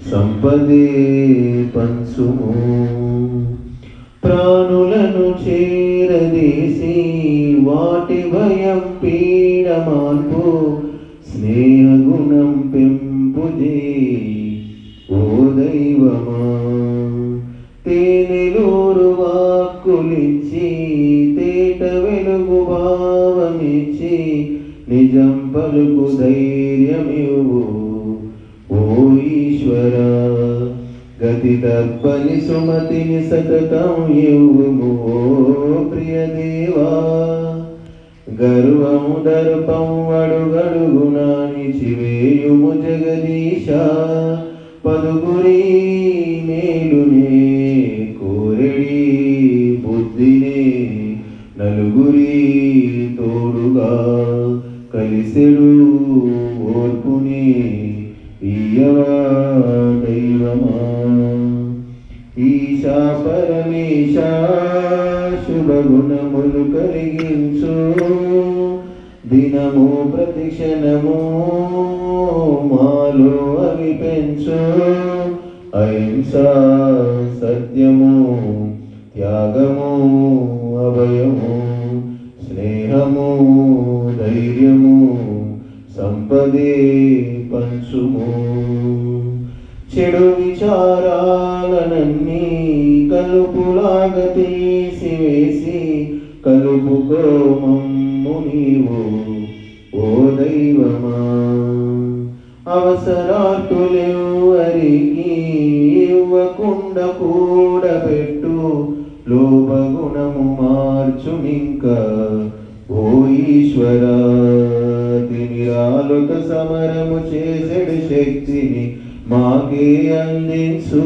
సంపదే పంచుము. ప్రాణులను చేరదీసి వాటి భయం పీడమాన్పు స్నేహగుణం పెంపుజే ఓ దైవమా. తేనెలూరు వాక్కులిచ్చి తేట వెలుగు భావమిచ్చి నిజం పలుకు ధైర్యమివ్వు ఓ ఈశ్వరా. గతి తప్పని సుమతిని సతతం ఇవ్వుము ఓ ప్రియదేవా. గర్వము దర్పం అడుగడుగునా నిచివేయుము జగదీశ. పదుగురి మేలునే కోరెడి బుద్ధినే నలుగురి తోడుగా కలిసెడు ఓర్పుని ఇయ్యవా దైవమా. ఈశా పరమేశ శుభగుణములు కలిగించు దినము ప్రతిక్షణము మాలో అవి పెంచు. అహింస సత్యము త్యాగము అభయము స్నేహము ధైర్యము సంపదే పంచుము. చెడు విచారాలనన్నీ కలుపులాగా తీసివేసి కలుపుకో మమ్ము నీవు ఓ దైవమా. అవసరార్థులెవ్వరికి ఇవ్వకుండా కూడబెట్టు లోభగుణము మార్చునింక ఓ ఈశ్వరా. తిమిరాలుక సమరము చేసెడు శక్తిని మాకే అందించు.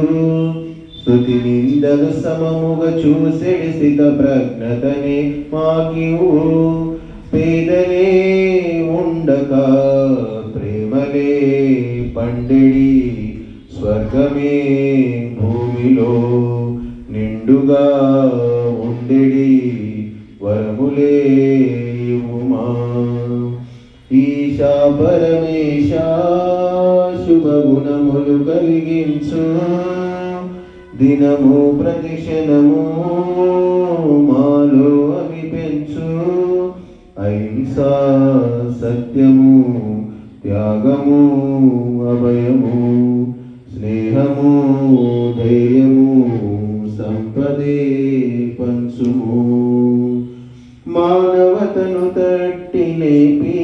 స్తుతి నిందలు సమముగా చూసెడి స్థిత ప్రజ్ఞతనే మాకివు. పేదలే ఉండక ప్రేమలే పండెడి స్వర్గమే భూమిలో నిండుగా ఉండెడి వరములే ఇవ్వుమా. ఈశా పరమేశ శుభగుణములు కలిగించు దినము ప్రతిక్షణము మాలో అవి పెంచు. అహింస సత్యము త్యాగము అభయము స్నేహము ధైర్యము సంపదే పంచుము. మానవతను తట్టి లేపి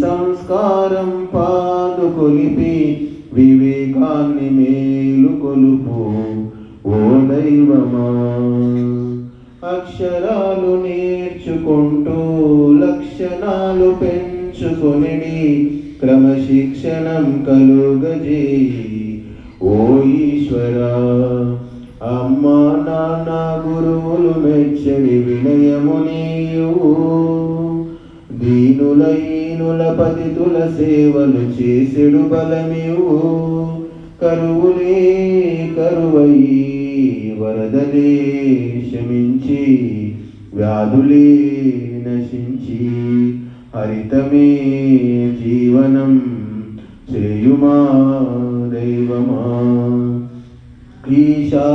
సంస్కారం పాదు కొలిపి వివేకాన్ని మేలు కొలుపు ఓ దైవమా. అక్షరాలు నేర్చుకుంటూ లక్షణాలు పెంచుకొనిడి క్రమశిక్షణం కలుగజేయి ఓ ఈశ్వరా. అమ్మా నాన్న గురువులు మెచ్చడి వినయము నీవు. దీనుల ఈనుల పతితుల సేవలు చేసెడు బలమివు. కరువులే కరువయి వరదలే శమించి వ్యాధులే నశించి హరితమే జీవనం చేయుమా దైవమా. ఈశా